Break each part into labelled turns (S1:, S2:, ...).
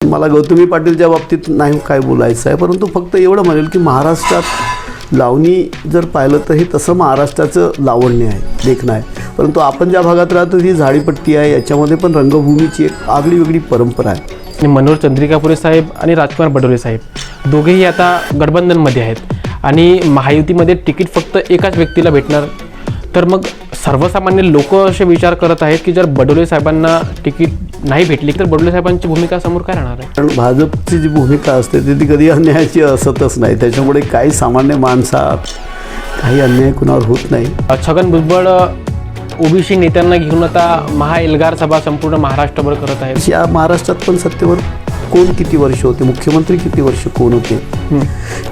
S1: मला गौतमी पाटीलच्या बाबतीत नाही काय बोलायचं आहे, परंतु फक्त एवढं म्हणेल की महाराष्ट्रात लावणी जर पाहिलं तर हे तसं महाराष्ट्राचं लावण्य आहे, देखणं आहे. परंतु आपण ज्या भागात राहतो ही झाडीपट्टी आहे, याच्यामध्ये पण रंगभूमीची एक आगळी वेगळी परंपरा आहे.
S2: आणि मनोहर चंद्रिकापुरे साहेब आणि राजकुमार बडोले साहेब दोघेही आता गठबंधनमध्ये आहेत आणि महायुतीमध्ये तिकीट फक्त एकाच व्यक्तीला भेटणार. तर मग सर्वसामान्य लोक असे विचार करत आहेत की जर बडोले साहेबांना तिकीट नाही भेटली तर बडोले साहेबांची भूमिका समोर काय राहणार आहे?
S1: कारण भाजपची जी भूमिका असते ती कधी अन्यायाची असतच नाही, त्याच्यामुळे काही सामान्य माणसात काही अन्याय कुणावर होत नाही.
S2: छगन भुजबळ ओबीसी नेत्यांना घेऊन आता महाएल्गार सभा संपूर्ण महाराष्ट्रभर करत आहेत.
S1: या महाराष्ट्रात पण सत्तेवर कोण किती वर्ष होते, मुख्यमंत्री किती वर्ष कोण होते,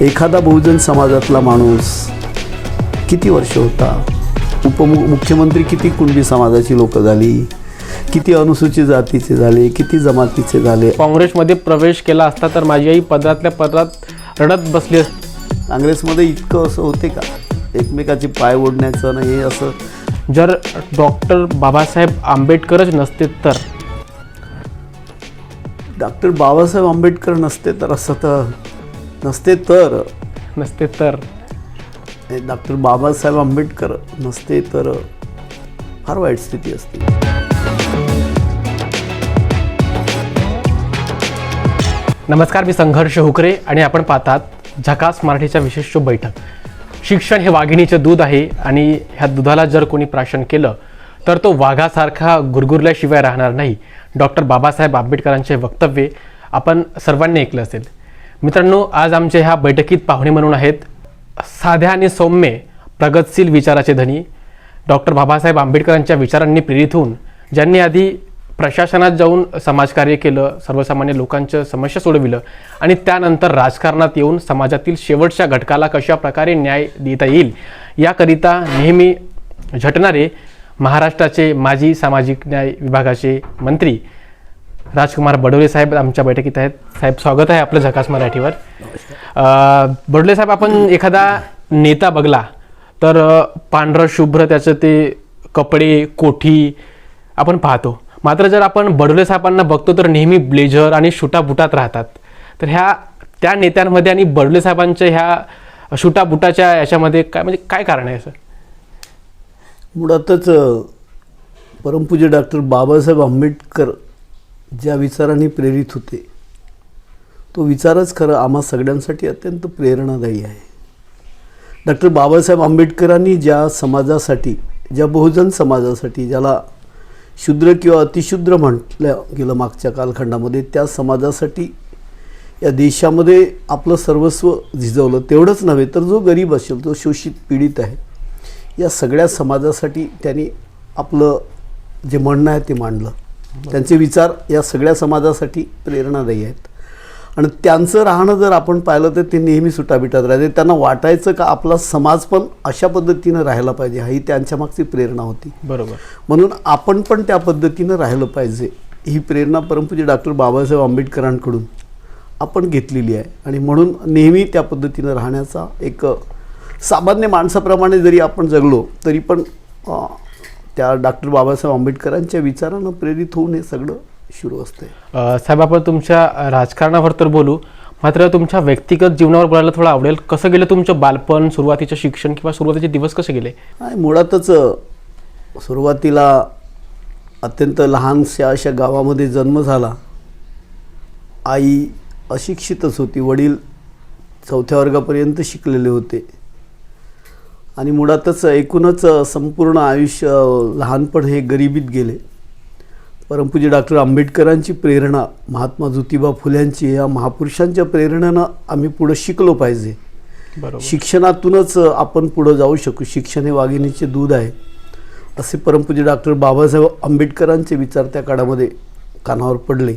S1: एखादा बहुजन समाजातला माणूस किती वर्ष होता, उपमुख्यमंत्री किती कुणबी समाजाची लोक झाली, किती अनुसूचित जातीचे झाले, किती जमातीचे झाले.
S2: काँग्रेसमध्ये प्रवेश केला असता तर माझी आई पदरातल्या पदरात रडत बसली असती.
S1: काँग्रेसमध्ये इतकं असं होते का एकमेकाचे पाय ओढण्याचं नाही हे असं.
S2: जर डॉक्टर बाबासाहेब आंबेडकरच नसते तर
S1: डॉक्टर बाबासाहेब आंबेडकर नसते तर असं तर नसते तर डॉक्टर बाबासाहेब आंबेडकर नसते तर फार वाईट स्थिती असते.
S2: नमस्कार, मी संघर्ष हुकरे आणि आपण पाहतात झकास मराठीच्या विशेष बैठक. शिक्षण हे वाघिणीचं दूध आहे आणि ह्या दुधाला जर कोणी प्राशन केलं तर तो वाघासारखा गुरगुरल्याशिवाय राहणार नाही. डॉक्टर बाबासाहेब आंबेडकरांचे वक्तव्य आपण सर्वांनी ऐकलं असेल. मित्रांनो, आज आमच्या ह्या बैठकीत पाहुणे म्हणून आहेत साध्या आणि सौम्य प्रगतशील विचाराचे धनी, डॉक्टर बाबासाहेब आंबेडकरांच्या विचारांनी प्रेरित होऊन ज्यांनी आधी प्रशासनात जाऊन समाजकार्य केलं, सर्वसामान्य लोकांच्या समस्या सोडविलं आणि त्यानंतर राजकारणात येऊन समाजातील शेवटच्या घटकाला कशा प्रकारे न्याय देता येईल याकरिता नेहमी झटणारे महाराष्ट्राचे माजी सामाजिक न्याय विभागाचे मंत्री राजकुमार बडोले साहेब आमच्या बैठकीत आहेत. साहेब, स्वागत आहे आपलं झकास मराठीवर. बडोले साहेब, आपण एखादा नेता बघला तर पांढरं शुभ्र त्याचं ते कपडे कोठी आपण पाहतो, मात्र जर आपण बडोले साहेबांना बघतो तर नेहमी ब्लेझर आणि शूटाबुटात राहतात. तर ह्या त्या नेत्यांमध्ये आणि बडोले साहेबांच्या ह्या शूटाबुटाच्या याच्यामध्ये काय म्हणजे काय कारण आहे असं?
S1: मुळातच परमपूज्य डॉक्टर बाबासाहेब आंबेडकर ज्या विचारांनी प्रेरित होते तो विचारच खरं आम्हा सगळ्यांसाठी अत्यंत प्रेरणादायी आहे. डॉक्टर बाबासाहेब आंबेडकरांनी ज्या समाजासाठी, ज्या बहुजन समाजासाठी, ज्याला शूद्र किंवा अतिशूद्र म्हटलं गेलं मागच्या कालखंडामध्ये, त्या समाजासाठी या देशामध्ये आपलं सर्वस्व झिजवलं. तेवढंच नव्हे तर जो गरीब असेल, जो शोषित पीडित आहे, या सगळ्या समाजासाठी त्यांनी आपलं जे म्हणणं आहे ते मांडलं. त्यांचे विचार या सगळ्या समाजासाठी प्रेरणादायी आहेत आणि त्यांचं राहणं जर आपण पाहिलं तर ते नेहमी सुटाबिटात राहते. त्यांना वाटायचं का आपला समाज पण अशा पद्धतीनं राहायला पाहिजे, ही त्यांच्या मागची प्रेरणा होती.
S2: बरोबर.
S1: म्हणून आपण पण त्या पद्धतीनं राहिलं पाहिजे, ही प्रेरणा परमपूज्य डॉक्टर बाबासाहेब आंबेडकरांकडून आपण घेतलेली आहे आणि म्हणून नेहमी त्या पद्धतीनं राहण्याचा एक सामान्य माणसाप्रमाणे जरी आपण जगलो तरी पण त्या डॉक्टर बाबासाहेब आंबेडकरांच्या विचारानं प्रेरित होऊन हे सगळं सुरू असते.
S2: साहेब, आपण तुमच्या राजकारणावर तर बोलू, मात्र तुमच्या व्यक्तिगत जीवनावर बोलायला थोडं आवडेल. कसं गेलं तुमचं बालपण, सुरुवातीचं शिक्षण किंवा सुरुवातीचे दिवस कसे गेले?
S1: मुळातच सुरुवातीला अत्यंत लहानशा अशा गावामध्ये जन्म झाला. आई अशिक्षितच होती, वडील 4थ्या वर्गापर्यंत शिकलेले होते आणि मुळातच एकूणच संपूर्ण आयुष्य लहानपण हे गरिबीत गेले. परमपूज्य डॉक्टर आंबेडकरांची प्रेरणा, महात्मा ज्योतिबा फुल्यांची, या महापुरुषांच्या प्रेरणेनं आम्ही पुढं शिकलो पाहिजे.
S2: बरोबर.
S1: शिक्षणातूनच आपण पुढं जाऊ शकू. शिक्षण हे वाघिणीचे दूध आहे असे परमपूज्य डॉक्टर बाबासाहेब आंबेडकरांचे विचार त्या काळामध्ये कानावर पडले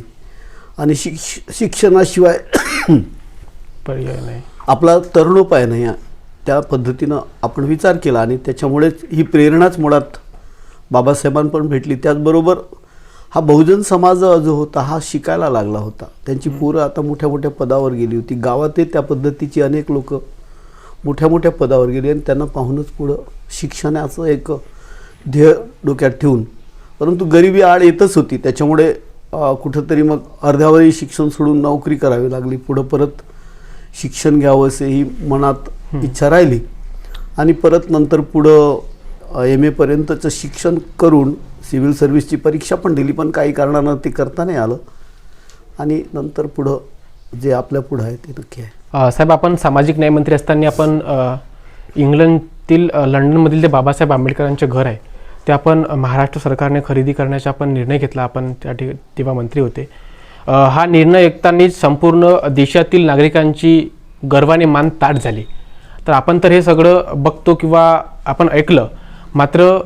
S1: आणि शिक्षणाशिवाय
S2: पर्याय नाही,
S1: आपला तरुणोपाय नाही, त्या पद्धतीनं आपण विचार केला आणि त्याच्यामुळेच ही प्रेरणाच मुळात बाबासाहेबांपण भेटली. त्याचबरोबर हा बहुजन समाज जो होता हा शिकायला लागला होता. त्यांची पोरं आता मोठ्या मोठ्या पदावर गेली होती. गावातही त्या पद्धतीची अनेक लोक मोठ्या मोठ्या पदावर गेली आणि त्यांना पाहूनच पुढं शिक्षणाचं एक ध्येय डोक्यात ठेवून, परंतु गरिबी आड येतच होती. त्याच्यामुळे कुठंतरी मग अर्ध्यावरही शिक्षण सोडून नोकरी करावी लागली. पुढं परत शिक्षण घ्यावं असेही मनात इच्छा राहिली आणि परत नंतर पुढं एम एपर्यंतचं शिक्षण करून सिव्हिल सर्व्हिसची परीक्षा पण दिली, पण काही कारणानं ते करता नाही आलं आणि नंतर पुढं जे आपल्या पुढं आहे ते नक्की आहे.
S2: साहेब, आपण सामाजिक न्याय मंत्री असताना आपण इंग्लंडतील लंडनमधील जे बाबासाहेब आंबेडकरांचे घर आहे ते आपण महाराष्ट्र सरकारने खरेदी करण्याचा आपण निर्णय घेतला. आपण तेव्हा मंत्री होते. हा निर्णय ऐकतानाच संपूर्ण देशातील नागरिकांची गर्वाने मान ताठ झाली. तर आपण तर हे सगळं बघतो किंवा आपण ऐकलं, मात्र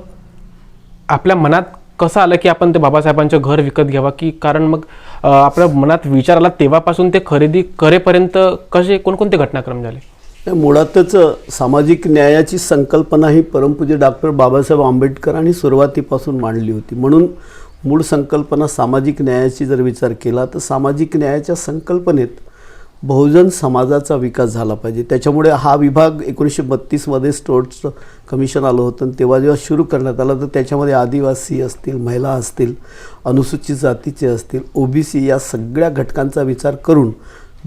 S2: आपल्या मनात कसं आलं की आपण ते बाबासाहेबांचं घर विकत घ्यावं, की कारण मग आपल्या मनात विचार आला तेव्हापासून ते खरेदी करेपर्यंत कसे कोणकोणते घटनाक्रम झाले?
S1: मुळातच सामाजिक न्यायाची संकल्पना ही परमपूज्य डॉक्टर बाबासाहेब आंबेडकरांनी सुरुवातीपासून मांडली होती. म्हणून मूळ संकल्पना सामाजिक न्यायाची जर विचार केला तर सामाजिक न्यायाच्या संकल्पनेत बहुजन समाजाचा विकास झाला पाहिजे. त्याच्यामुळे हा विभाग 1932मध्ये स्टोर्ट्स कमिशन आलं होतं. तेव्हा जेव्हा सुरू करण्यात आलं तर त्याच्यामध्ये आदिवासी असतील, महिला असतील, अनुसूचित जातीचे असतील, OBC या सगळ्या घटकांचा विचार करून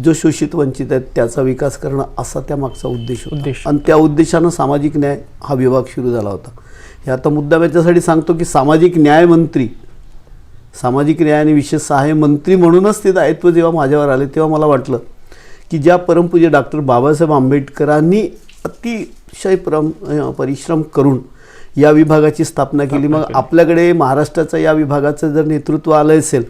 S1: जो शोषित वंचित आहेत त्याचा विकास करणं असा त्यामागचा उद्देश होता. आणि त्या उद्देशानं सामाजिक न्याय हा विभाग सुरू झाला होता. हे आता मुद्दा याच्यासाठी सांगतो की सामाजिक न्याय मंत्री, सामाजिक न्याय आणि विशेष सहाय्य मंत्री म्हणूनच ते दायित्व जेव्हा माझ्यावर आले तेव्हा मला वाटलं की ज्या परमपूज्य डॉक्टर बाबासाहेब आंबेडकरांनी अतिशय परिश्रम करून या विभागाची स्थापना केली, मग आपल्याकडे महाराष्ट्राचं या विभागाचं जर नेतृत्व आलं असेल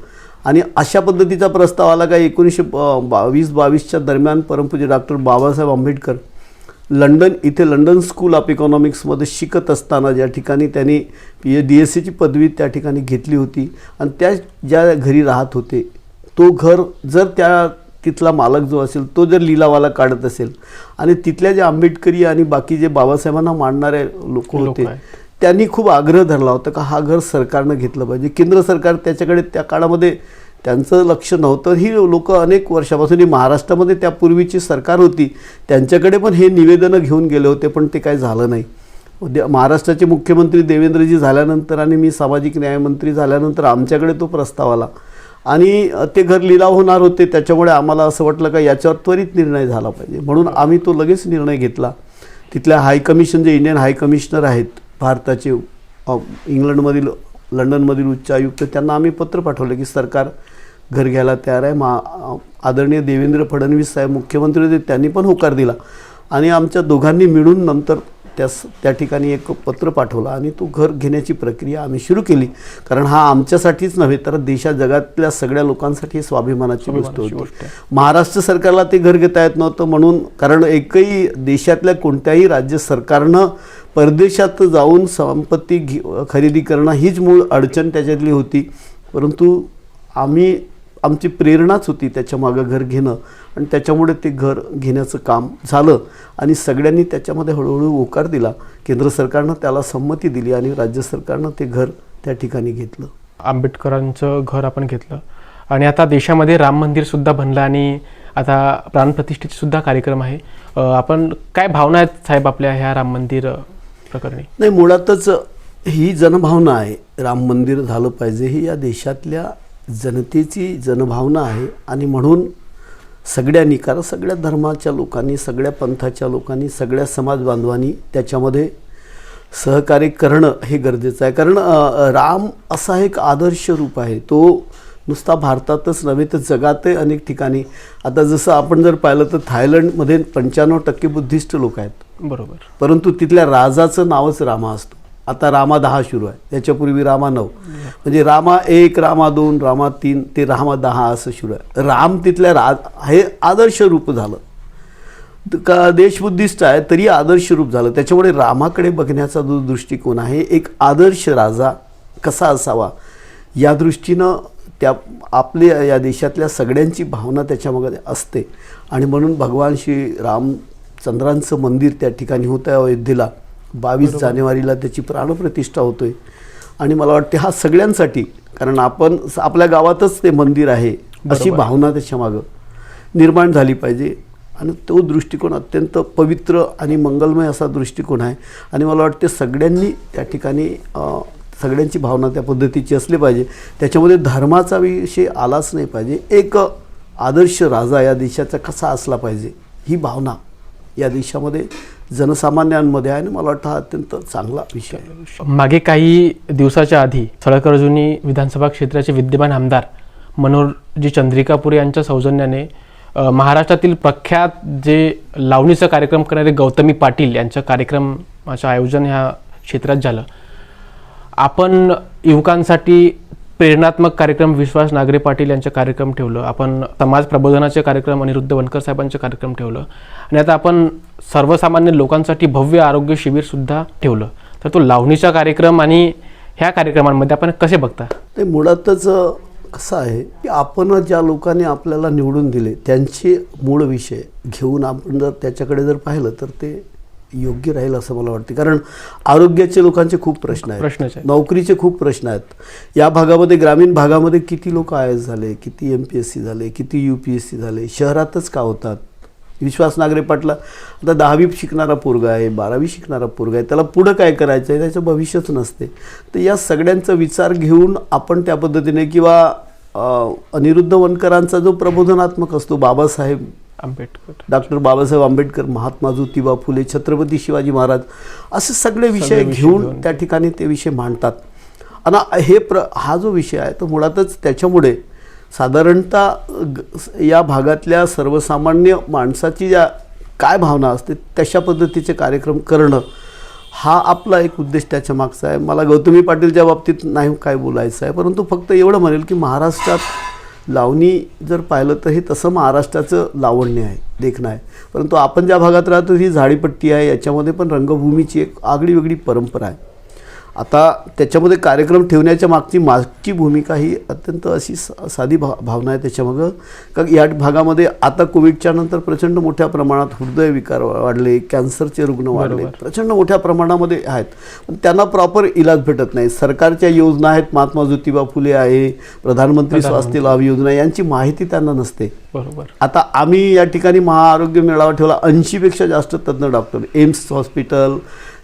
S1: आणि अशा पद्धतीचा प्रस्ताव आला का 1922-22च्या दरम्यान परमपूज्य doctor Babasaheb Ambedkar London school of इकॉनॉमिक्समध्ये शिकत असताना ज्या ठिकाणी त्यांनी DSCची पदवी त्या ठिकाणी घेतली होती आणि त्या ज्या घरी राहत होते तो घर जर तिथला मालक जो असेल तो जर लिलावाला काढत असेल आणि तिथल्या जे आंबेडकरी आणि बाकी जे बाबासाहेबांना मानणारे लोक होते त्यांनी खूप आग्रह धरला होता का हा घर सरकारनं घेतलं पाहिजे. केंद्र सरकार त्याच्याकडे त्या काळामध्ये त्यांचं लक्ष नव्हतं. ही लोक अनेक वर्षापासून महाराष्ट्रामध्ये त्यापूर्वीची सरकार होती त्यांच्याकडे पण हे निवेदनं घेऊन गेले होते, पण ते काही झालं नाही. महाराष्ट्राचे मुख्यमंत्री देवेंद्रजी झाल्यानंतर आणि मी सामाजिक न्यायमंत्री झाल्यानंतर आमच्याकडे तो प्रस्ताव आला आणि ते घर लिलाव होणार होते. त्याच्यामुळे आम्हाला असं वाटलं का याच्यावर त्वरित निर्णय झाला पाहिजे, म्हणून आम्ही तो लगेच निर्णय घेतला. तिथल्या हायकमिशन जे इंडियन हायकमिशनर आहेत भारताचे इंग्लंडमधील लंडनमधील उच्चायुक्त त्यांना आम्ही पत्र पाठवलं की सरकार घर घ्यायला तयार आहे. आदरणीय देवेंद्र फडणवीस साहेब मुख्यमंत्री होते त्यांनी पण होकार दिला आणि आमच्या दोघांनी मिळून नंतर त्या ठिकाणी एक पत्र पाठवलं आणि तो घर घेण्याची प्रक्रिया आम्ही सुरू केली. कारण हा आमच्यासाठीच नव्हे तर देशा जगातल्या सगळ्या लोकांसाठी स्वाभिमानाची गोष्ट होती. महाराष्ट्र सरकारला ते घर घेता येत नव्हतं म्हणून, कारण एकही देशातल्या कोणत्याही राज्य सरकारनं परदेशात जाऊन संपत्ती खरेदी करणं हीच मूळ अडचण त्याच्यातली होती. परंतु आमची प्रेरणाच होती त्याच्या मागं घर घेणं आणि त्याच्यामुळे ते घर घेण्याचं काम झालं आणि सगळ्यांनी त्याच्यामध्ये हळूहळू होकार दिला. केंद्र सरकारनं त्याला संमती दिली आणि राज्य सरकारनं ते घर त्या ठिकाणी घेतलं.
S2: आंबेडकरांचं घर आपण घेतलं आणि आता देशामध्ये राम मंदिर सुद्धा बनलं आणि आता प्राणप्रतिष्ठेचे सुद्धा कार्यक्रम आहे. आपण काय भावना आहेत साहेब आपल्या ह्या राम मंदिर प्रकरणी?
S1: नाही, मुळातच ही जनभावना आहे. राम मंदिर झालं पाहिजे ही या देशातल्या जनतेची जनभावना आहे आणि म्हणून सगळ्यांनी, कारण सगळ्या धर्माच्या लोकांनी, सगळ्या पंथाच्या लोकांनी, सगळ्या समाज बांधवांनी त्याच्यामध्ये सहकार्य करणं हे गरजेचं आहे. कारण राम असा एक आदर्श रूप आहे, तो नुसता भारतातच नव्हे तर जगातही अनेक ठिकाणी. आता जसं आपण जर पाहिलं तर थायलंडमध्ये 95% बुद्धिस्ट लोक आहेत,
S2: बरोबर, परंतु
S1: तिथल्या राजाचं नावच रामा असतं. आता रामा 10 सुरू आहे, त्याच्यापूर्वी रामा 9, म्हणजे रामा 1, रामा 2, रामा 3 ते रामा 10 असं सुरू आहे. राम तिथल्या हे आदर्श रूप झालं. का देश बुद्धिस्ट आहे तरी आदर्श रूप झालं. त्याच्यामुळे रामाकडे बघण्याचा जो दृष्टिकोन आहे, एक आदर्श राजा कसा असावा या दृष्टीनं त्या आपल्या या देशातल्या सगळ्यांची भावना त्याच्यामध्ये असते आणि म्हणून भगवान श्री रामचंद्रांचं मंदिर त्या ठिकाणी होतं आहे अयोध्येला. 22 जानेवारीला त्याची प्राणप्रतिष्ठा होतोय आणि मला वाटते हा सगळ्यांसाठी, कारण आपल्या गावातच ते मंदिर आहे अशी भावना त्याच्यामागं निर्माण झाली पाहिजे आणि तो दृष्टिकोन अत्यंत पवित्र आणि मंगलमय असा दृष्टिकोन आहे आणि मला वाटते सगळ्यांनी त्या ठिकाणी सगळ्यांची भावना त्या पद्धतीची असली पाहिजे. त्याच्यामध्ये धर्माचा विषय आलाच नाही पाहिजे. एक आदर्श राजा या देशाचा कसा असला पाहिजे ही भावना या देशामध्ये जनसामान्यांमध्ये आहे आणि मला वाटतं हा अत्यंत चांगला विषय आहे.
S2: मागे काही दिवसाच्या आधी सळकर्जुनी विधानसभा क्षेत्राचे विद्यमान आमदार मनोहरजी चंद्रिकापुरे यांच्या सौजन्याने महाराष्ट्रातील प्रख्यात जे लावणीचा कार्यक्रम करणारे गौतमी पाटील यांच्या कार्यक्रमाचं आयोजन ह्या क्षेत्रात झालं. आपण युवकांसाठी प्रेरणात्मक कार्यक्रम विश्वास नागरे पाटील यांचे कार्यक्रम ठेवलं. आपण समाज प्रबोधनाचे कार्यक्रम अनिरुद्ध वनकर साहेबांचे कार्यक्रम ठेवलं आणि आता आपण सर्वसामान्य लोकांसाठी भव्य आरोग्य शिबिर सुद्धा ठेवलं. तर तो लावणीचा कार्यक्रम आणि ह्या कार्यक्रमांमध्ये आपण कसे बघता?
S1: ते मुळातच कसं आहे की आपण ज्या लोकांनी आपल्याला निवडून दिले त्यांचे मूळ विषय घेऊन आपण जर त्याच्याकडे जर पाहिलं तर ते योग्य राहील असं मला वाटते. कारण आरोग्याचे लोकांचे खूप प्रश्न आहेत, नोकरीचे खूप प्रश्न आहेत. या भागामध्ये ग्रामीण भागामध्ये किती लोक IAS झाले, किती MPSC झाले, किती UPSC झाले, शहरातच का होतात. विश्वास नागरे पाटला आता 10वी शिकणारा पोरगा आहे, 12वी शिकणारा पोरगा आहे, त्याला पुढं काय करायचं आहे त्याचं भविष्यच नसते. तर या सगळ्यांचा विचार घेऊन आपण त्या पद्धतीने किंवा अनिरुद्ध वनकरांचा जो प्रबोधनात्मक असतो, बाबासाहेब
S2: आंबेडकर,
S1: डॉक्टर बाबासाहेब आंबेडकर, महात्मा ज्योतिबा फुले, छत्रपती शिवाजी महाराज असे सगळे विषय घेऊन त्या ठिकाणी ते विषय मांडतात. आणि हा जो विषय आहे तो मुळातच त्याच्यामुळे साधारणतः या भागातल्या सर्वसामान्य माणसाची ज्या काय भावना असते तशा पद्धतीचे कार्यक्रम करणं हा आपला एक उद्देश त्याच्या मागचा आहे. मला गौतमी पाटीलच्या बाबतीत नाही काय बोलायचं आहे, परंतु फक्त एवढं म्हणेल की महाराष्ट्रात लावणी जर पाहिलं तर हे तसं महाराष्ट्राचं लावण्य आहे, देखणं आहे. परंतु आपण ज्या भागात राहतो ही झाडीपट्टी आहे, याच्यामध्ये पण रंगभूमीची एक आगळी वेगळी परंपरा आहे. आता त्याच्यामध्ये कार्यक्रम ठेवण्याच्या मागची भूमिका ही अत्यंत अशी साधी भावना आहे त्याच्यामागं. का या भागामध्ये आता कोविडच्या नंतर प्रचंड मोठ्या प्रमाणात हृदयविकार वाढले, कॅन्सरचे रुग्ण वाढले, प्रचंड मोठ्या प्रमाणामध्ये आहेत. पण त्यांना प्रॉपर इलाज भेटत नाही. सरकारच्या योजना आहेत, महात्मा ज्योतिबा फुले आहे, प्रधानमंत्री स्वास्थ्य लाभ योजना, यांची माहिती त्यांना नसते.
S2: बरोबर.
S1: आता आम्ही या ठिकाणी महाआरोग्य मेळावा ठेवला. 80पेक्षा जास्त तज्ज्ञ डॉक्टर, एम्स हॉस्पिटल,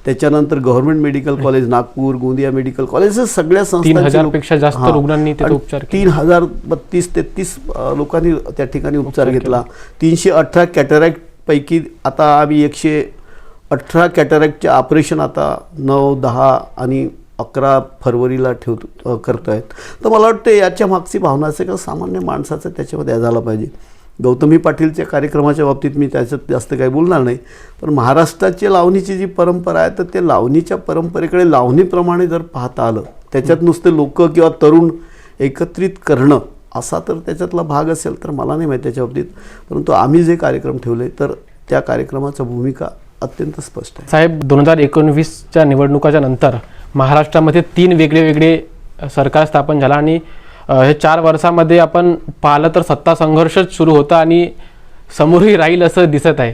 S1: त्याच्यानंतर government medical college Nagpur, Gondia medical college, सगळ्या संस्थांचे
S2: 3000पेक्षा जास्त रुग्णांनी तिथे उपचार केले.
S1: 3032-33 लोकांनी त्या ठिकाणी उपचार घेतला. 318 कॅटरॅक्ट पैकी आता आम्ही 118 कॅटरॅक्टचे ऑपरेशन आता 9, 10 आणि 11 फरवरीला करतो आहेत. तर मला वाटतं याच्या मागची भावना असे का सामान्य माणसाचं त्याच्यामध्ये झाला पाहिजे. गौतमी पाटीलच्या कार्यक्रमाच्या बाबतीत मी त्याच्यात जास्त काही बोलणार नाही, पण महाराष्ट्राची लावणीची जी परंपरा आहे तर ते लावणीच्या परंपरेकडे लावणीप्रमाणे जर पाहता आलं, त्याच्यात नुसते लोक किंवा तरुण एकत्रित करणं असा तर त्याच्यातला भाग असेल तर मला नाही माहिती त्याच्या बाबतीत. परंतु आम्ही जे कार्यक्रम ठेवले तर त्या कार्यक्रमाचा भूमिका अत्यंत स्पष्ट आहे.
S2: साहेब, 2019च्या निवडणुकाच्या नंतर महाराष्ट्रामध्ये 3 वेगळे सरकार स्थापन झाला आणि हे 4 वर्षामध्ये आपण पाहिलं तर सत्ता संघर्षच सुरू होता आणि समोरही राहील असं दिसत आहे.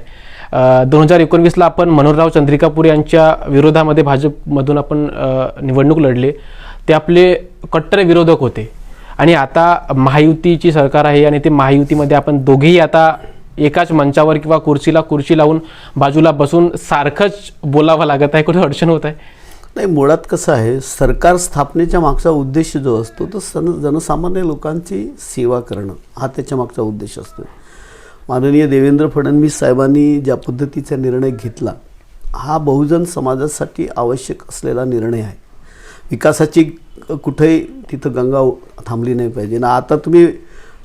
S2: 2019ला आपण मनोहरराव चंद्रिकापुरे यांच्या विरोधामध्ये भाजपमधून आपण निवडणूक लढले. ते आपले कट्टर विरोधक होते आणि आता महायुतीची सरकार आहे आणि ते महायुतीमध्ये आपण दोघेही आता एकाच मंचावर किंवा कुर्ची लावून बाजूला बसून सारखंच बोलावं लागत आहे. कुठे अडचण होत आहे?
S1: नाही, मुळात कसं आहे, सरकार स्थापनेच्या मागचा उद्देश जो असतो तो जनसामान्य लोकांची सेवा करणं हा त्याच्या मागचा उद्देश असतो. माननीय देवेंद्र फडणवीस साहेबांनी ज्या पद्धतीचा निर्णय घेतला हा बहुजन समाजासाठी आवश्यक असलेला निर्णय आहे. विकासाची कुठेही तिथं गंगा थांबली नाही पाहिजे ना. आता तुम्ही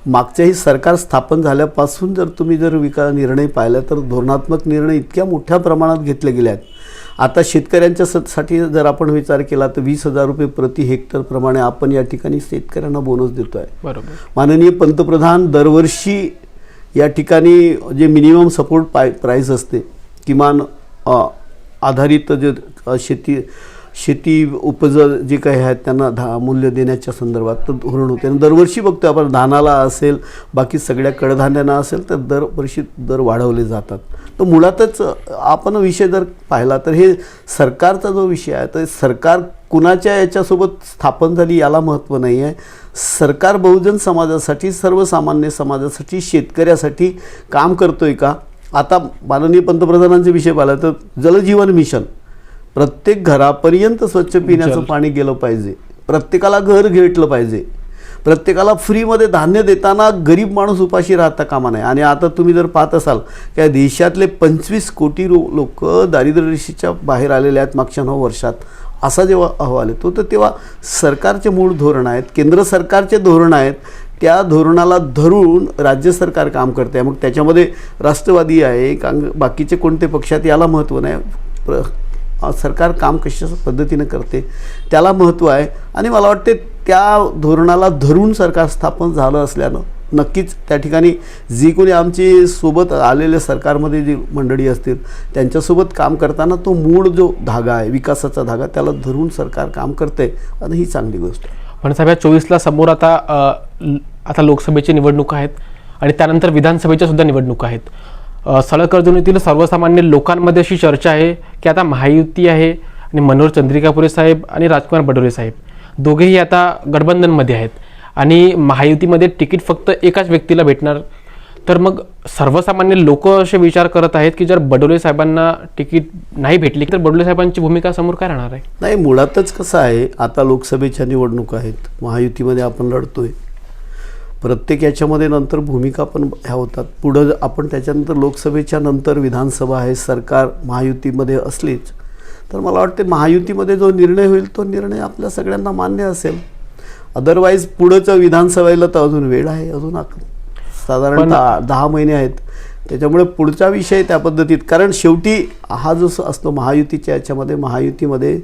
S1: मागच्याही सरकार स्थापन झाल्यापासून जर तुम्ही निर्णय पाहिला तर धोरणात्मक निर्णय इतक्या मोठ्या प्रमाणात घेतले गेले आहेत. आता शेतकऱ्यांच्यासाठी जर आपण विचार केला तर 20,000 रुपये प्रति हेक्टर प्रमाणे आपण या ठिकाणी शेतकऱ्यांना बोनस देतो आहे.
S2: बरोबर.
S1: माननीय पंतप्रधान दरवर्षी या ठिकाणी जे मिनिमम सपोर्ट प्राईस असते, किमान आधारित जे शेती उपज जे काही आहेत त्यांना मूल्य देण्याच्या संदर्भात तर धोरण होते. आणि दरवर्षी बघतो आपण धानाला असेल, बाकी सगळ्या कडधान्यांना असेल तर दरवर्षी दर वाढवले जातात. तर मुळातच आपण विषय जर पाहिला तर हे सरकारचा जो विषय आहे तर सरकार कुणाच्या याच्यासोबत स्थापन झाली याला महत्त्व नाही आहे. सरकार बहुजन समाजासाठी, सर्वसामान्य समाजासाठी, शेतकऱ्यासाठी काम करतोय का. आता माननीय पंतप्रधानांचे विषय पाहिला तर जलजीवन मिशन प्रत्येक घरापर्यंत स्वच्छ पिण्याचं पाणी गेलं पाहिजे, प्रत्येकाला घर घेतलं पाहिजे, प्रत्येकाला फ्रीमध्ये धान्य देताना गरीब माणूस उपाशी राहता कामा नये. आणि आता तुम्ही जर पाहत असाल की देशातले 25 कोटी लोक दारिद्र्य रेषेच्या बाहेर आलेले आहेत मागच्या 9 वर्षात, असा जेव्हा अहवाल येतो तर तेव्हा सरकारचे मूळ धोरण आहेत, केंद्र सरकारचे धोरण आहेत, त्या धोरणाला धरून राज्य सरकार काम करते आहे. मग त्याच्यामध्ये राष्ट्रवादी आहे बाकीचे कोणते पक्षात याला महत्त्व नाही, सरकार काम कशा पद्धतीनं करते त्याला महत्त्व आहे. आणि मला वाटते त्या धोरणाला धरून सरकार स्थापन झालं असल्यानं नक्कीच त्या ठिकाणी जी कोणी आमची सोबत आलेले सरकारमध्ये जी मंडळी असतील त्यांच्यासोबत काम करताना तो मूळ जो धागा आहे विकासाचा धागा त्याला धरून सरकार काम करते आणि ही चांगली गोष्ट आहे.
S2: पण साहेब 24ला समोर आता लोकसभेची निवडणुका आहेत आणि त्यानंतर विधानसभेच्या सुद्धा निवडणुका आहेत. सळकर्जनीतील सर्वसामान्य लोकांमध्ये अशी चर्चा आहे की आता महायुती आहे आणि मनोहर चंद्रिकापुरे साहेब आणि राजकुमार बडोले साहेब दोघेही आता गठबंधनमध्ये आहेत आणि महायुतीमध्ये तिकीट फक्त एकाच व्यक्तीला भेटणार. तर मग सर्वसामान्य लोक असे विचार करत आहेत की जर बडोले साहेबांना तिकीट नाही भेटली तर बडोले साहेबांची भूमिका समोर काय राहणार आहे?
S1: नाही, मुळातच कसं आहे, आता लोकसभेच्या निवडणुका आहेत, महायुतीमध्ये आपण लढतोय, प्रत्येक याच्यामध्ये नंतर भूमिका पण ह्या होतात. पुढं आपण त्याच्यानंतर लोकसभेच्या नंतर विधानसभा आहे, सरकार महायुतीमध्ये असलीच तर मला वाटते महायुतीमध्ये जो निर्णय होईल तो निर्णय आपल्या सगळ्यांना मान्य असेल. अदरवाईज पुढंचं विधानसभेला तर अजून वेळ आहे, अजून साधारणतः 10 महिने आहेत. त्याच्यामुळे पुढचा विषय त्या पद्धतीत, कारण शेवटी हा जो असतो महायुतीच्या याच्यामध्ये महायुतीमध्ये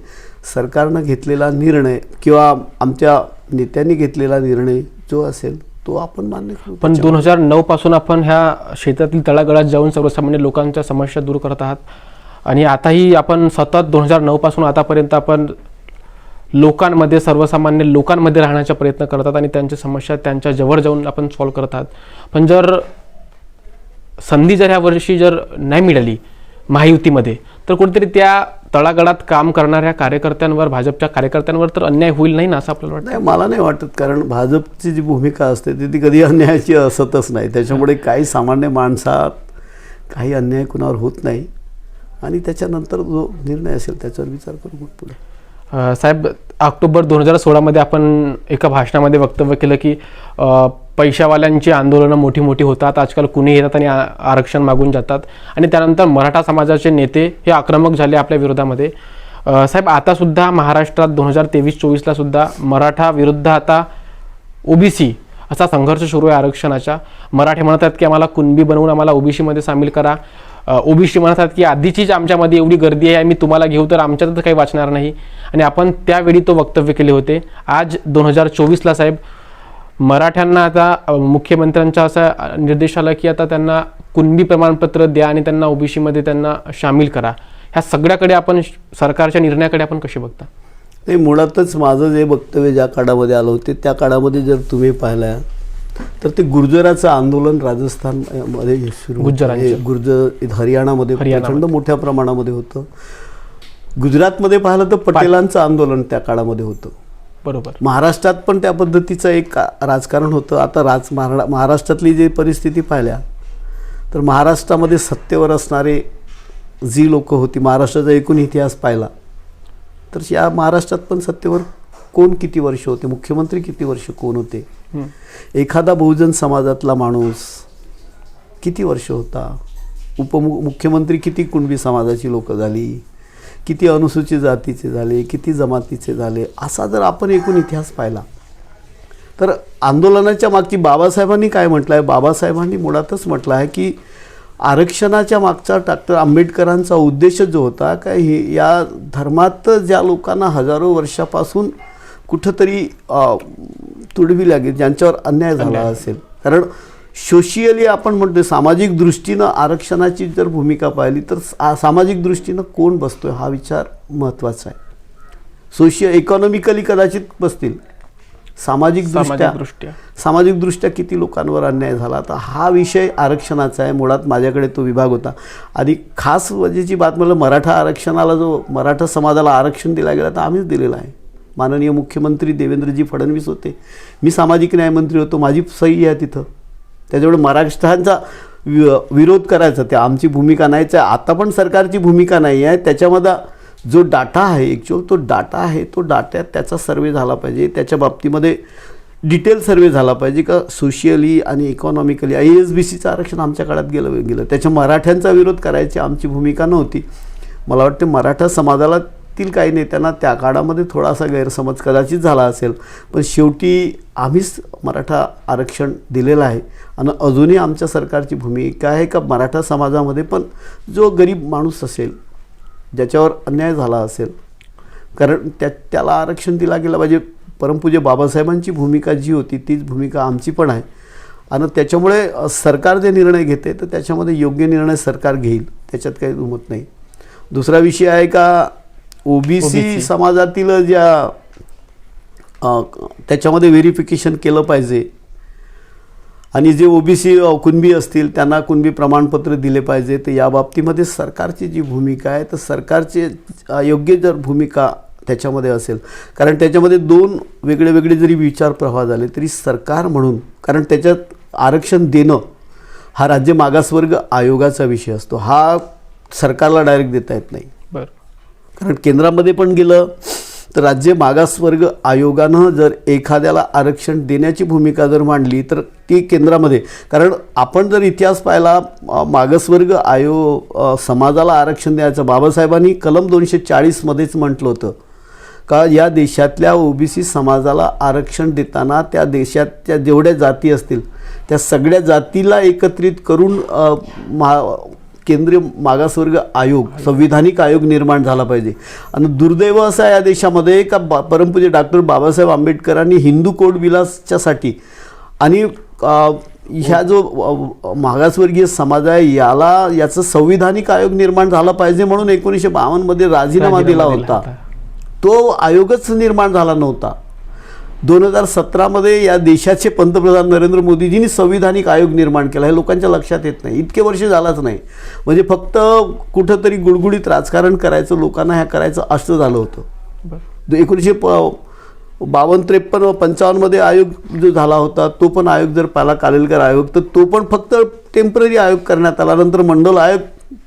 S1: सरकारनं घेतलेला निर्णय किंवा आमच्या नेत्यांनी घेतलेला निर्णय जो असेल तो आपण मान्य करू.
S2: पण 2009 पासून आपण ह्या क्षेत्रातील तळागाळात जाऊन सर्वसामान्य लोकांच्या समस्या दूर करत आहात आणि आताही आपण सतत 2009 पासून आतापर्यंत आपण लोकांमध्ये सर्वसामान्य लोकांमध्ये राहण्याचा प्रयत्न करतात आणि त्यांच्या समस्या त्यांच्या जवळ जाऊन आपण सॉल्व्ह करत आहात. पण जर संधी ह्या वर्षी नाही मिळाली महायुतीमध्ये तर कुठेतरी त्या तळागाळात काम करणाऱ्या कार्यकर्त्यांवर भाजपच्या कार्यकर्त्यांवर तर अन्याय होईल नाही ना असं आपल्याला वाटतं?
S1: नाही, मला नाही वाटत, कारण भाजपची जी भूमिका असते ती कधी अन्यायाची असतच नाही. त्याच्यामुळे काही सामान्य माणसात काही अन्याय कुणावर होत नाही आणि त्याच्यानंतर जो निर्णय असेल त्याच्यावर विचार करू मग पुढे.
S2: साहेब, ऑक्टोबर 2016 आपण एका भाषणामध्ये वक्तव्य केलं की पैशावाल्यांची आंदोलनं मोठी मोठी होतात, आजकाल कुणी येतात आणि आरक्षण मागून जातात आणि त्यानंतर मराठा समाजाचे नेते हे आक्रमक झाले आपल्या विरोधामध्ये. साहेब, आता सुद्धा महाराष्ट्रात 2023-24ला सुद्धा मराठा विरुद्ध आता ओबीसी असा संघर्ष सुरू आहे आरक्षणाचा. मराठे म्हणतात की आम्हाला कुणबी बनवून आम्हाला ओबीसीमध्ये सामील करा, ओबीसी म्हणतात की आधीचीच आमच्यामध्ये एवढी गर्दी आहे, आम्ही तुम्हाला घेऊ तर आमच्यात काही वाचणार नाही. आणि आपण त्यावेळी तो वक्तव्य केले होते. आज 2024ला साहेब मराठ्यांना आता मुख्यमंत्र्यांचा असा निर्देश आला की आता त्यांना कुणबी प्रमाणपत्र द्या आणि त्यांना ओबीसीमध्ये त्यांना सामील करा. ह्या सगळ्याकडे आपण सरकारच्या निर्णयाकडे आपण कसे बघता?
S1: नाही, मुळातच माझं जे वक्तव्य ज्या काळामध्ये आलं होते त्या काळामध्ये जर तुम्ही पाहिलं तर ते गुर्जराचं आंदोलन राजस्थानमध्ये सुरू, गुर्जर हरियाणामध्ये प्रचंड मोठ्या प्रमाणामध्ये होतं. गुजरातमध्ये पाहिलं तर पटेलांचं आंदोलन त्या काळामध्ये होतं.
S2: बरोबर.
S1: महाराष्ट्रात पण त्या पद्धतीचं एक राजकारण होतं. आता महाराष्ट्रातली जी परिस्थिती पाहिल्या तर महाराष्ट्रामध्ये सत्तेवर असणारे जी लोक होती, महाराष्ट्राचा एकूण इतिहास पाहिला तर या महाराष्ट्रात पण सत्तेवर कोण किती वर्ष होते, मुख्यमंत्री किती वर्ष कोण होते, एखादा बहुजन समाजातला माणूस किती वर्ष होता, उपमुख्यमंत्री किती कुणबी समाजाची लोक झाली, किती अनुसूचित जातीचे झाले, किती जमातीचे झाले, असा जर आपण एकूण इतिहास पाहिला तर आंदोलनाच्या मागची बाबासाहेबांनी काय म्हटलं आहे, बाबासाहेबांनी मुळातच म्हटलं आहे की आरक्षणाच्या मागचा डॉक्टर आंबेडकरांचा उद्देश जो होता का या धर्मात ज्या लोकांना हजारो वर्षापासून कुठंतरी तुडवी लागेल, ज्यांच्यावर अन्याय झाला असेल, कारण सोशियली आपण म्हणतो सामाजिक दृष्टीनं आरक्षणाची जर भूमिका पाहिली तर सामाजिक दृष्टीनं कोण बसतोय हा विचार महत्त्वाचा आहे. इकॉनॉमिकली कदाचित बसतील, सामाजिक दृष्ट्या किती लोकांवर अन्याय झाला, तर हा विषय आरक्षणाचा आहे. मुळात माझ्याकडे तो विभाग होता आणि खास वजेची बात म्हणजे मराठा आरक्षणाला जो मराठा समाजाला आरक्षण दिला गेला तर आम्हीच दिलेला आहे. माननीय मुख्यमंत्री देवेंद्रजी फडणवीस होते, मी सामाजिक न्यायमंत्री होतो, माझी सही आहे तिथं. त्याच्यामुळे महाराष्ट्राचा विरोध करायचा ते आमची भूमिका नाहीच आहे, आता पण सरकारची भूमिका नाही आहे. त्याच्यामध्ये जो डाटा आहे ॲक्च्युअल तो डाटा आहे, तो डाट्यात त्याचा सर्वे झाला पाहिजे, त्याच्या बाबतीमध्ये डिटेल सर्वे झाला पाहिजे का सोशियली आणि इकॉनॉमिकली. IASBCचं आरक्षण आमच्या काळात गेलं त्याच्या मराठ्यांचा विरोध करायची आमची भूमिका नव्हती. मला वाटतं मराठा समाजाला काही नेत्यांना त्या काळामध्ये थोडासा गैरसमज कदाचित झाला असेल, पण शेवटी आम्हीच मराठा आरक्षण दिलेलं आहे. आणि अजूनही आमच्या सरकारची भूमिका आहे का मराठा समाजामध्ये पण जो गरीब माणूस असेल, ज्याच्यावर अन्याय झाला असेल, कारण त्याला आरक्षण दिला गेलं पाहिजे. परमपूज्य बाबासाहेबांची भूमिका जी होती तीच भूमिका आमची पण आहे. आणि त्याच्यामुळे सरकार जे निर्णय घेते तर त्याच्यामध्ये योग्य निर्णय सरकार घेईल, त्याच्यात काही दुमत नाही. दुसरा विषय आहे का ओबीसी समाजातील ज्या त्याच्यामध्ये व्हेरिफिकेशन केलं पाहिजे आणि जे ओबीसी कुणबी असतील त्यांना कुणबी प्रमाणपत्र दिले पाहिजे. तर या बाबतीमध्ये सरकारची जी भूमिका आहे तर सरकारची योग्य जर भूमिका त्याच्यामध्ये असेल, कारण त्याच्यामध्ये दोन वेगळे जरी विचार प्रवाह झाले तरी सरकार म्हणून, कारण त्याच्यात आरक्षण देणं हा राज्य मागासवर्ग आयोगाचा विषय असतो, हा सरकारला डायरेक्ट देता येत नाही.
S2: बरं.
S1: कारण केंद्रामध्ये पण गेलं तर राज्य मागासवर्ग आयोगानं जर एखाद्याला आरक्षण देण्याची भूमिका जर मांडली तर ती केंद्रामध्ये, कारण आपण जर इतिहास पाहिला मागासवर्ग समाजाला आरक्षण द्यायचं बाबासाहेबांनी कलम 240मध्येच म्हटलं होतं का या देशातल्या ओबीसी समाजाला आरक्षण देताना त्या देशातल्या जेवढ्या जाती असतील त्या सगळ्या जातीला एकत्रित करून केंद्रीय मागासवर्ग आयोग, संविधानिक आयोग निर्माण झाला पाहिजे. आणि दुर्दैव असं या देशामध्ये का परमपूज्य डॉक्टर बाबासाहेब आंबेडकरांनी हिंदू कोड बिलाच्यासाठी आणि ह्या जो मागासवर्गीय समाज आहे याचं संविधानिक आयोग निर्माण झाला पाहिजे म्हणून 1952मध्ये राजीनामा दिला होता. तो आयोगच निर्माण झाला नव्हता. 2017मध्ये या देशाचे पंतप्रधान नरेंद्र मोदीजींनी संविधानिक आयोग निर्माण केला. हे लोकांच्या लक्षात येत नाही, इतके वर्ष झालाच नाही. म्हणजे फक्त कुठंतरी गुडगुडीत राजकारण करायचं, लोकांना ह्या करायचं असं झालं होतं. 1952, 53, 55मध्ये आयोग जो झाला होता तो पण आयोग जर पाहिला कालेलकर आयोग तर तो पण फक्त टेम्पररी आयोग करण्यात आला. नंतर मंडल आयोग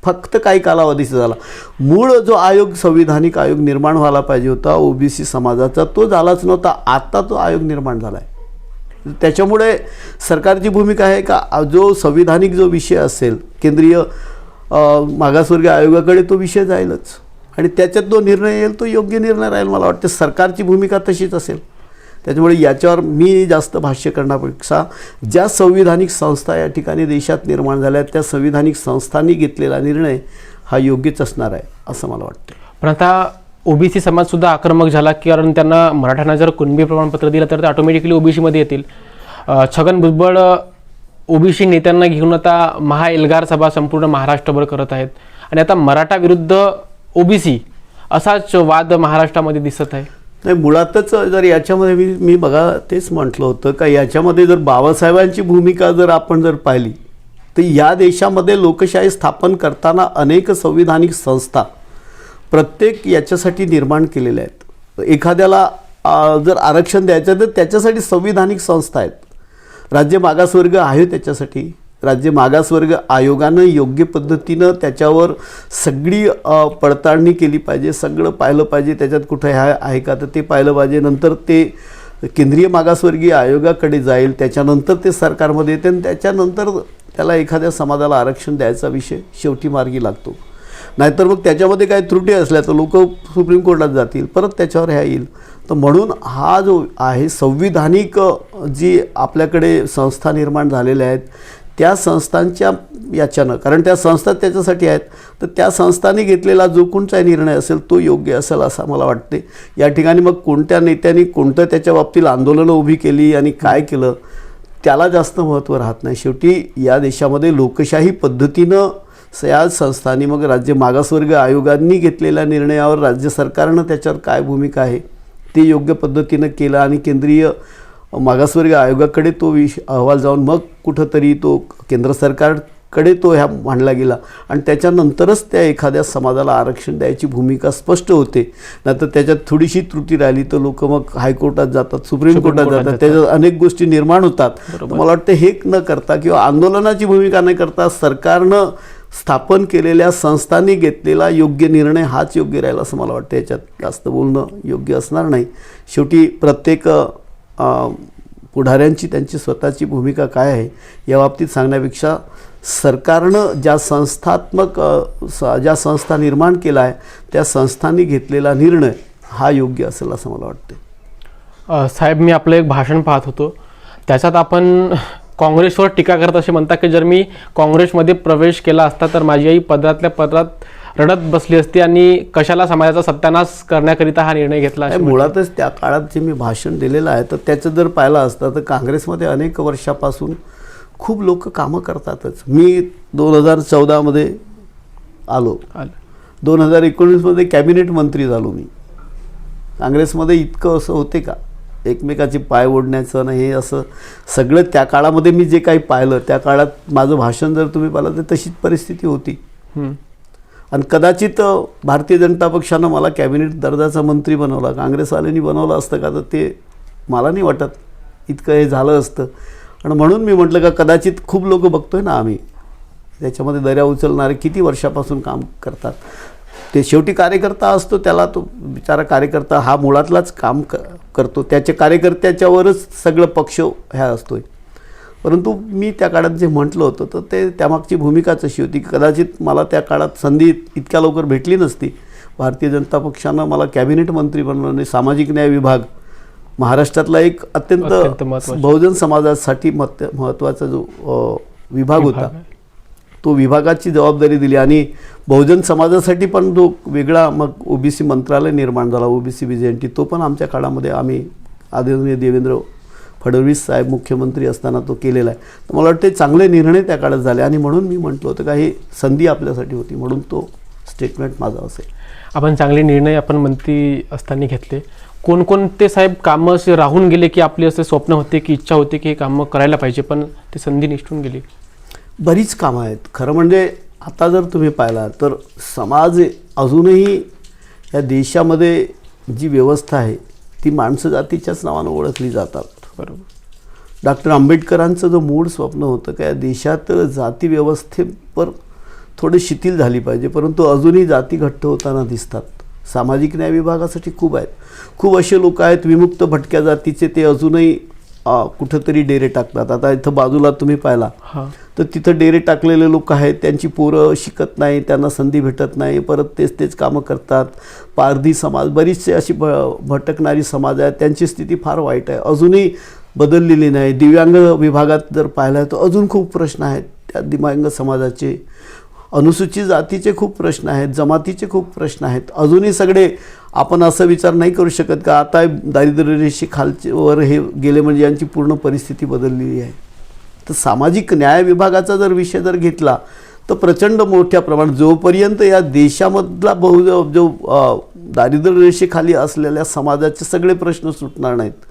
S1: फक्त काही कालावधीचा झाला. मूळ जो आयोग संविधानिक आयोग निर्माण व्हायला पाहिजे होता ओबीसी समाजाचा तो झालाच नव्हता. आता तो आयोग निर्माण झाला आहे. त्याच्यामुळे सरकारची भूमिका आहे का जो संविधानिक जो विषय असेल केंद्रीय मागासवर्गीय आयोगाकडे तो विषय जाईलच आणि त्याच्यात जो निर्णय येईल तो योग्य निर्णय राहील. मला वाटतं सरकारची भूमिका तशीच असेल. त्याच्यामुळे याच्यावर मी जास्त भाष्य करण्यापेक्षा ज्या संविधानिक संस्था या ठिकाणी देशात निर्माण झाल्या त्या संविधानिक संस्थांनी घेतलेला निर्णय हा योग्यच असणार आहे असं मला वाटतं.
S2: पण आता ओबीसी समाज सुद्धा आक्रमक झाला, कारण त्यांना मराठ्यांना जर कुणबी प्रमाणपत्र दिलं तर ते ऑटोमॅटिकली ओबीसीमध्ये येतील. छगन भुजबळ ओबीसी नेत्यांना घेऊन आता महाएल्गार सभा संपूर्ण महाराष्ट्रभर करत आहेत आणि आता मराठा विरुद्ध ओबीसी असाच वाद महाराष्ट्रामध्ये दिसत आहे.
S1: नाही, मुळातच जर याच्यामध्ये मी बघा तेच म्हटलं होतं का याच्यामध्ये जर बाबासाहेबांची भूमिका जर आपण जर पाहिली तर या देशामध्ये लोकशाही स्थापन करताना अनेक संविधानिक संस्था प्रत्येक याच्यासाठी निर्माण केलेल्या आहेत. एखाद्याला जर आरक्षण द्यायचं तर त्याच्यासाठी संविधानिक संस्था आहेत. राज्य मागासवर्ग आहे त्याच्यासाठी. राज्य मागासवर्ग आयोगानं योग्य पद्धतीनं त्याच्यावर सगळी पडताळणी केली पाहिजे, सगळं पाहिलं पाहिजे, त्याच्यात कुठं आहे का तर ते पाहिलं पाहिजे. नंतर ते केंद्रीय मागासवर्गीय आयोगाकडे जाईल, त्याच्यानंतर ते सरकारमध्ये येते आणि त्याच्यानंतर त्याला एखाद्या समाजाला आरक्षण द्यायचा विषय शेवटी मार्गी लागतो. नाहीतर मग त्याच्यामध्ये काही त्रुटी असल्या तर लोक सुप्रीम कोर्टात जातील, परत त्याच्यावर ह्या येईल. तर म्हणून हा जो आहे संविधानिक जी आपल्याकडे संस्था निर्माण झालेल्या आहेत त्या संस्थांच्या याच्यानं, कारण त्या संस्था त्याच्यासाठी आहेत, तर त्या संस्थांनी घेतलेला जो कोणताही निर्णय असेल तो योग्य असेल असं मला वाटते. या ठिकाणी मग कोणत्या नेत्यांनी कोणतं त्याच्या बाबतीत आंदोलनं उभी केली आणि काय केलं त्याला जास्त महत्त्व राहत नाही. शेवटी या देशामध्ये लोकशाही पद्धतीनं या संस्थांनी मग राज्य मागासवर्ग आयोगांनी घेतलेल्या निर्णयावर राज्य सरकारनं त्याच्यावर काय भूमिका आहे ते योग्य पद्धतीनं केलं आणि केंद्रीय मागासवर्ग आयोगाकडे तो अहवाल जाऊन मग कुठंतरी तो केंद्र सरकारकडे तो ह्या मांडला गेला आणि त्याच्यानंतरच त्या एखाद्या समाजाला आरक्षण द्यायची भूमिका स्पष्ट होते. नाहीतर त्याच्यात थोडीशी त्रुटी राहिली तर लोक मग हायकोर्टात जातात, सुप्रीम कोर्टात जातात, त्याच्यात अनेक गोष्टी निर्माण होतात. मला वाटतं हे न करता किंवा आंदोलनाची भूमिका न करता सरकारनं स्थापन केलेल्या संस्थांनी घेतलेला योग्य निर्णय हाच योग्य राहील असं मला वाटतं. याच्यात जास्त बोलणं योग्य असणार नाही. शेवटी प्रत्येक पुढाऱ्यांची त्यांची स्वतःची भूमिका काय आहे या बाबतीत सांगण्यापेक्षा सरकारनं ज्या संस्था निर्माण केला आहे त्या संस्थांनी घेतलेला निर्णय हा योग्य असेल असं मला वाटतं.
S2: साहेब, मी आपलं एक भाषण पाहत होतो, त्याच्यात आपण काँग्रेसवर टीका करत असे म्हणता की जर मी काँग्रेसमध्ये प्रवेश केला असता तर माझी आई पदरातल्या पदरात रडत बसली असती आणि कशाला समाजाचा सत्यानाश करण्याकरिता हा निर्णय घेतला.
S1: मुळातच त्या काळात जे मी भाषण दिलेलं आहे तर त्याचं जर पाहिलं असतं तर काँग्रेसमध्ये अनेक वर्षापासून खूप लोक कामं करतातच. मी 2014 आलो, 2019 कॅबिनेट मंत्री झालो. मी काँग्रेसमध्ये इतकं असं होते का एकमेकाची पाय ओढण्याचं नाही, हे असं सगळं त्या काळामध्ये मी जे काही पाहिलं त्या काळात माझं भाषण जर तुम्ही पाहिलं तर तशीच परिस्थिती होती. आणि कदाचित भारतीय जनता पक्षानं मला कॅबिनेट दर्जाचा मंत्री बनवला, काँग्रेसवाल्यांनी बनवलं असतं का तर ते मला नाही वाटत इतकं हे झालं असतं. आणि म्हणून मी म्हटलं का कदाचित खूप लोक बघतोय ना आम्ही त्याच्यामध्ये दर्या उचलणारे किती वर्षापासून काम करतात. ते शेवटी कार्यकर्ता असतो, त्याला तो बिचारा कार्यकर्ता हा मुळातलाच काम करतो, त्याच्या कार्यकर्त्याच्यावरच सगळं पक्ष ह्या असतोय. परंतु मी त्या काळात जे म्हटलं होतं तर ते त्यामागची भूमिकाच अशी होती की कदाचित मला त्या काळात संधी इतक्या लवकर भेटली नसती. भारतीय जनता पक्षानं मला कॅबिनेट मंत्री बनवलं. सामाजिक न्याय विभाग महाराष्ट्रातला एक अत्यंत बहुजन समाजासाठी महत्त्वाचा जो विभाग होता तो विभागाची जबाबदारी दिली आणि बहुजन समाजासाठी पण जो वेगळा मग ओबीसी मंत्रालय निर्माण झाला, ओबीसी विजयंती, तो पण आमच्या काळामध्ये आम्ही आदरणीय देवेंद्र फडणवीस साहेब मुख्यमंत्री असताना तो केलेला आहे. तर मला वाटते चांगले निर्णय त्या काळात झाले आणि म्हणून मी म्हटलं होतं का ही संधी आपल्यासाठी होती, म्हणून तो स्टेटमेंट माझा असेल.
S2: आपण चांगले निर्णय आपण मंत्री असताना घेतले. कोणकोणते साहेब कामं असे राहून गेले की आपले असे स्वप्न होते की इच्छा होती की हे कामं करायला पाहिजे पण ती संधी निसटून गेली?
S1: बरीच कामं आहेत. खरं म्हणजे आता जर तुम्ही पाहिला तर समाज अजूनही या देशामध्ये जी व्यवस्था आहे ती माणसं जातीच्याच नावानं ओळखली जातात.
S2: बरोबर.
S1: डॉक्टर आंबेडकरांचं जो मूळ स्वप्न होतं का या देशात जाती व्यवस्थेवर थोडी शिथिल झाली पाहिजे, परंतु अजूनही जाती घट्ट होताना दिसतात. सामाजिक न्याय विभागासाठी खूप आहेत, खूप असे लोक आहेत विमुक्त भटक्या जातीचे, ते अजूनही कुठंतरी डेरे टाकतात. आता इथं बाजूला तुम्ही पाहिला तर तिथं डेरे टाकलेले लोक आहेत, त्यांची पोरं शिकत नाही, त्यांना संधी भेटत नाही, परत तेच कामं करतात. पारधी समाज, बरीचसे अशी भटकणारी समाज आहेत, त्यांची स्थिती फार वाईट आहे, अजूनही बदललेली नाही. दिव्यांग विभागात जर पाहिलं तर अजून खूप प्रश्न आहेत त्या दिव्यांग समाजाचे. अनुसूचित जातीचे खूप प्रश्न आहेत, जमातीचे खूप प्रश्न आहेत. अजूनही सगळे आपण असं विचार नाही करू शकत का आता दारिद्र्य रेषेखालवर हे गेले म्हणजे यांची पूर्ण परिस्थिती बदललेली आहे. तर सामाजिक न्याय विभागाचा जर विषय जर घेतला तर प्रचंड मोठ्या प्रमाणात जोपर्यंत या देशामधला जो दारिद्र्य रेषेखाली असलेल्या समाजाचे सगळे प्रश्न सुटणार नाहीत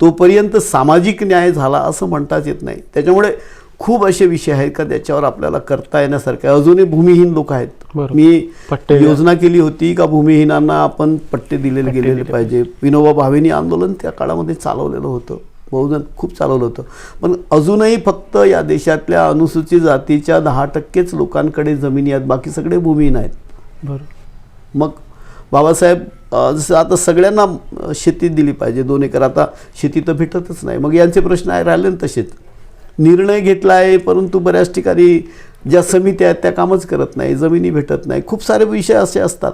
S1: तोपर्यंत सामाजिक न्याय झाला असं म्हणताच येत नाही. त्याच्यामुळे खूप असे विषय आहेत का त्याच्यावर आपल्याला करता येण्यासारखे. अजूनही भूमिहीन लोक आहेत. मी योजना केली होती का भूमिहीनांना आपण पट्टे दिलेले गेलेले पाहिजे. विनोबा भावेनी आंदोलन त्या काळामध्ये चालवलेलं होतं, बहुजन खूप चालवलं होतं. पण अजूनही फक्त या देशातल्या अनुसूचित जातीच्या 10% लोकांकडे जमिनी आहेत, बाकी सगळे भूमिहीन आहेत.
S2: बरोबर.
S1: मग बाबासाहेब जसं आता सगळ्यांना शेती दिली पाहिजे, 2 एकर, आता शेती तर भेटतच नाही. मग यांचे प्रश्न आहे राहिले ना तसेच. निर्णय घेतला आहे परंतु बऱ्याच ठिकाणी ज्या समित्या आहेत त्या कामच करत नाही, जमिनी भेटत नाही. खूप सारे विषय असे असतात.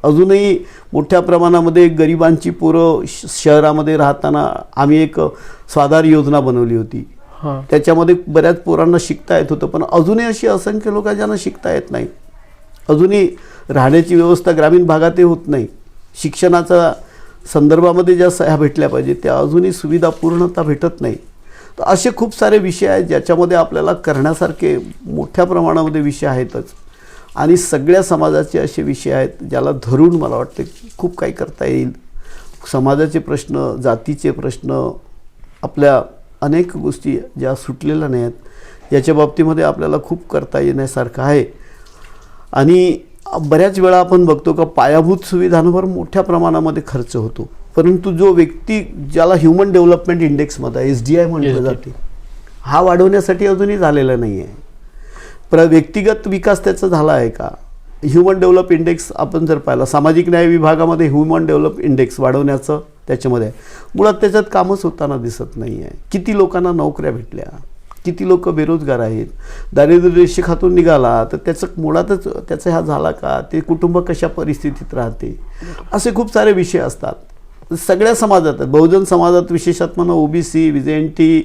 S1: अजूनही मोठ्या प्रमाणामध्ये गरिबांची पोरं शहरामध्ये राहताना आम्ही एक स्वाधार योजना बनवली होती, त्याच्यामध्ये बऱ्याच पोरांना शिकता येत होतं. पण अजूनही अशी असंख्य लोक आहेत ज्यांना शिकता येत नाही. अजूनही राहण्याची व्यवस्था ग्रामीण भागातही होत नाही. शिक्षणाच्या संदर्भामध्ये ज्या ह्या भेटल्या पाहिजे त्या अजूनही सुविधा पूर्णतः भेटत नाही. तर असे खूप सारे विषय आहेत ज्याच्यामध्ये आपल्याला करण्यासारखे मोठ्या प्रमाणामध्ये विषय आहेतच. आणि सगळ्या समाजाचे असे विषय आहेत ज्याला धरून मला वाटतं खूप काही करता येईल. समाजाचे प्रश्न, जातीचे प्रश्न, आपल्या अनेक गोष्टी ज्या सुटलेल्या नाही आहेत याच्या बाबतीमध्ये आपल्याला खूप करता येण्यासारखं आहे. आणि बऱ्याच वेळा आपण बघतो का पायाभूत सुविधांवर मोठ्या प्रमाणामध्ये खर्च होतो, परंतु जो व्यक्ती ज्याला ह्युमन डेव्हलपमेंट इंडेक्समध्ये SDI म्हटलं जाते हा वाढवण्यासाठी अजूनही झालेला नाही आहे. व्यक्तिगत विकास त्याचा झाला आहे का? ह्युमन डेव्हलप इंडेक्स आपण जर पाहिला, सामाजिक न्याय विभागामध्ये ह्युमन डेव्हलप इंडेक्स वाढवण्याचं त्याच्यामध्ये आहे. मुळात त्याच्यात कामच होताना दिसत नाही आहे. किती लोकांना नोकऱ्या भेटल्या, किती लोक बेरोजगार आहेत, दारिद्र्य रेषेखातून निघाला तर त्याचं मुळातच त्याचा ह्या झाला का, ते कुटुंब कशा परिस्थितीत राहते, असे खूप सारे विषय असतात सगळ्या समाजात आहेत. बहुजन समाजात विशेषतः म्हणा OBC, VJNT,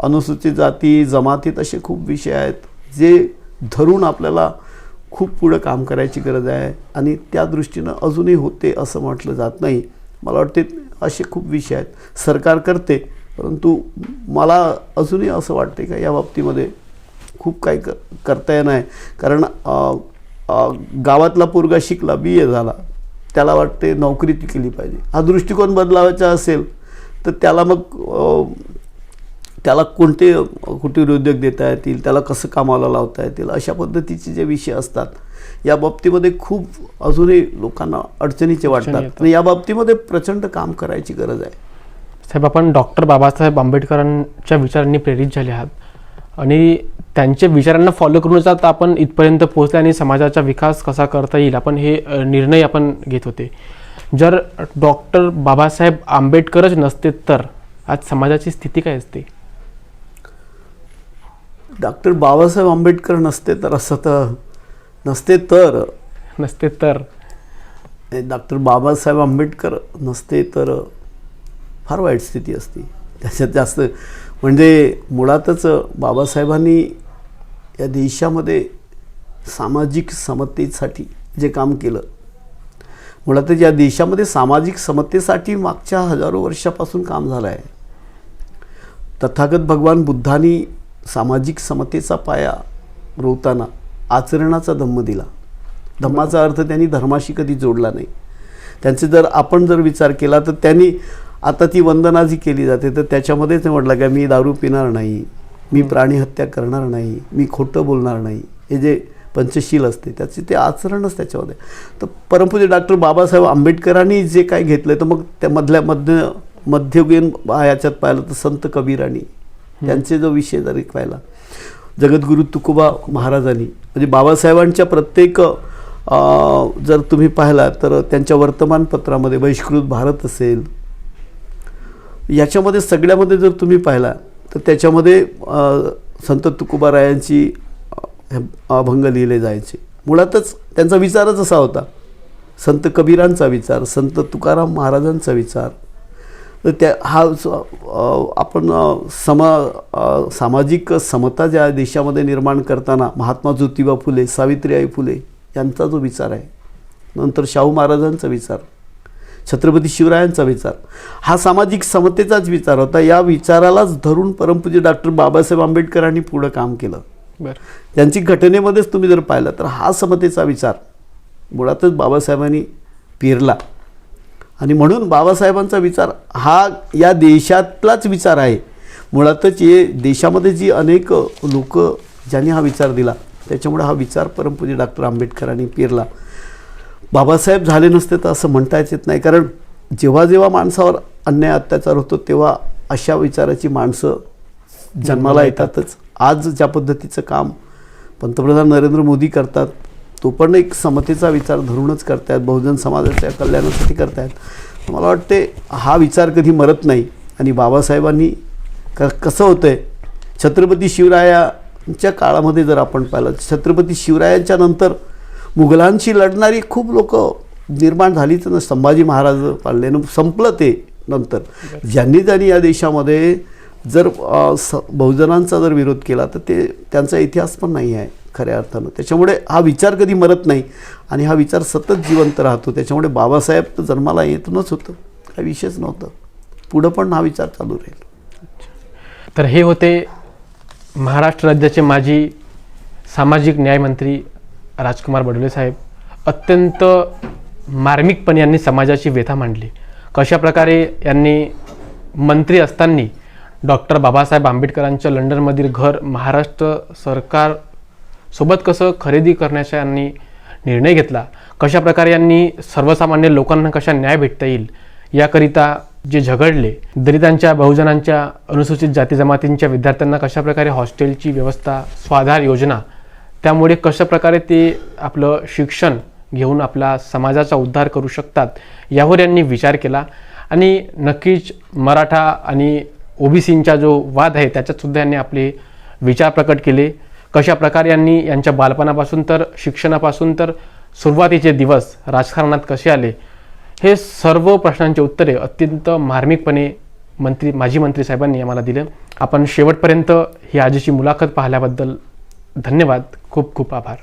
S1: अनुसूचित जाती जमातीत असे खूप विषय आहेत जे धरून आपल्याला खूप पुढं काम करायची गरज आहे आणि त्या दृष्टीनं अजूनही होते असं म्हटलं जात नाही. मला वाटते असे खूप विषय आहेत. सरकार करते, परंतु मला अजूनही असं वाटते का या बाबतीमध्ये खूप काही करता येणार आहे. कारण गावातला पोरगा शिकला, BA झाला, त्याला वाटते नोकरी ती केली पाहिजे. हा दृष्टिकोन बदलावायचा असेल तर त्याला मग त्याला कोणते कुटीर उद्योग देता येतील, त्याला कसं कामाला लावता येतील, अशा पद्धतीचे जे विषय असतात या बाबतीमध्ये खूप अजूनही लोकांना अडचणीचे वाटतात आणि या बाबतीमध्ये प्रचंड काम करायची गरज आहे.
S2: साहेब, आपण डॉक्टर बाबासाहेब आंबेडकरांच्या विचारांनी प्रेरित झाले आहात आणि त्यांच्या विचारांना फॉलो करूनच आता आपण इथपर्यंत पोहोचले आणि समाजाचा विकास कसा करता येईल आपण हे निर्णय आपण घेत होते. जर डॉक्टर बाबासाहेब आंबेडकरच नसते तर आज समाजाची स्थिती काय असते?
S1: डॉक्टर बाबासाहेब आंबेडकर नसते तर असं तर नसते तर डॉक्टर बाबासाहेब आंबेडकर नसते तर फार वाईट स्थिती असती. त्याच्यात जास्त म्हणजे मुळातच बाबासाहेबांनी या देशामध्ये सामाजिक समतेसाठी जे काम केलं, मुळातच या देशामध्ये सामाजिक समतेसाठी मागच्या हजारो वर्षापासून काम झालं आहे. तथागत भगवान बुद्धांनी सामाजिक समतेचा पाया रोवताना आचरणाचा धम्म दिला. धम्माचा अर्थ त्यांनी धर्माशी कधी जोडला नाही. त्यांचे जर आपण जर विचार केला तर त्यांनी आता ती वंदना जी केली जाते तर त्याच्यामध्येच म्हटलं का मी दारू पिणार नाही, मी प्राणी हत्या करणार नाही, मी खोटं बोलणार नाही, हे जे पंचशील असते त्याचे ते आचरणच त्याच्यामध्ये. तर परमपूज्य डॉक्टर बाबासाहेब आंबेडकरांनी जे काय घेतलं तर मग त्या मध्ययुगीन याच्यात पाहिलं तर संत कबीरांनी त्यांचे जो विषय जरी पाहिला, जगद्गुरु तुकोबा महाराजांनी, म्हणजे बाबासाहेबांच्या प्रत्येक जर तुम्ही पाहिला तर त्यांच्या वर्तमानपत्रामध्ये बहिष्कृत भारत असेल, याच्यामध्ये सगळ्यामध्ये जर तुम्ही पाहिला तर त्याच्यामध्ये संत तुकोबारायांची अभंग लिहिले जायचे. मुळातच त्यांचा विचारच असा होता, संत कबीरांचा विचार, संत तुकाराम महाराजांचा विचार. तर त्या हा आपण सामाजिक समता ज्या देशामध्ये निर्माण करताना महात्मा ज्योतिबा फुले, सावित्रीबाई फुले यांचा जो विचार आहे, नंतर शाहू महाराजांचा विचार, छत्रपती शिवरायांचा विचार, हा सामाजिक समतेचाच विचार होता. या विचारालाच धरून परमपूज्य डॉक्टर बाबासाहेब आंबेडकरांनी पुढं काम केलं. त्यांची घटनेमध्येच तुम्ही जर पाहिलं तर हा समतेचा विचार मुळातच बाबासाहेबांनी पेरला आणि म्हणून बाबासाहेबांचा विचार हा या देशातलाच विचार आहे. मुळातच हे देशामध्ये जी अनेक लोक ज्यांनी हा विचार दिला त्याच्यामुळे हा विचार परमपूज्य डॉक्टर आंबेडकरांनी पेरला. बाबासाहेब झाले नसते तर असं म्हणता येत नाही, कारण जेव्हा जेव्हा माणसावर अन्याय अत्याचार होतो तेव्हा अशा विचाराची माणसं जन्माला येतातच. आज ज्या पद्धतीचं काम पंतप्रधान नरेंद्र मोदी करतात तो पण एक समतेचा विचार धरूनच करतायत, बहुजन समाजाच्या कल्याणासाठी करतायत. मला वाटते हा विचार कधी मरत नाही. आणि बाबासाहेबांनी कसं होतं आहे, छत्रपती शिवरायांच्या काळामध्ये जर आपण पाहिलं, छत्रपती शिवरायांच्या नंतर मुघलांशी लढणारी खूप लोक निर्माण झालीच ना. संभाजी महाराज पाळल्यानं संपलं ते. नंतर ज्यांनी या देशामध्ये जर बहुजनांचा जर विरोध केला तर ते त्यांचा इतिहास पण नाही आहे खऱ्या अर्थानं. त्याच्यामुळे हा विचार कधी मरत नाही आणि हा विचार सतत जिवंत राहतो. त्याच्यामुळे बाबासाहेब तर जन्माला येतूनच होतं, काही विषयच नव्हतं. पुढं पण हा विचार चालू राहील.
S2: तर हे होते महाराष्ट्र राज्याचे माजी सामाजिक न्यायमंत्री राजकुमार बडोले साहेब. अत्यंत मार्मिकपणे यांनी समाजाची व्यथा मांडली. कशाप्रकारे यांनी मंत्री असताना डॉक्टर बाबासाहेब आंबेडकरांच्या लंडनमधील घर महाराष्ट्र सरकार सोबत कसं खरेदी करण्याचा यांनी निर्णय घेतला, कशाप्रकारे यांनी सर्वसामान्य लोकांना कशा न्याय भेटता येईल याकरिता जे झगडले, दलितांच्या, बहुजनांच्या, अनुसूचित जाती जमातींच्या विद्यार्थ्यांना कशाप्रकारे हॉस्टेलची व्यवस्था, स्वाधार योजना त्यामुळे कशाप्रकारे ते आपलं शिक्षण घेऊन आपला समाजाचा उद्धार करू शकतात यावर यांनी विचार केला. आणि नक्कीच मराठा आणि ओबीसींचा जो वाद आहे त्याच्यात सुद्धा यांनी आपले विचार प्रकट केले. कशा प्रकारे यांनी यांच्या बालपणापासून तर शिक्षणापासून तर सुरुवातीचे दिवस राजकारणात कसे आले, हे सर्व प्रश्नांची उत्तरे अत्यंत मार्मिकपणे माजी मंत्री साहेबांनी आम्हाला दिलं. आपण शेवटपर्यंत ही आजची मुलाखत पाहिल्याबद्दल धन्यवाद. खूप खूप आभार.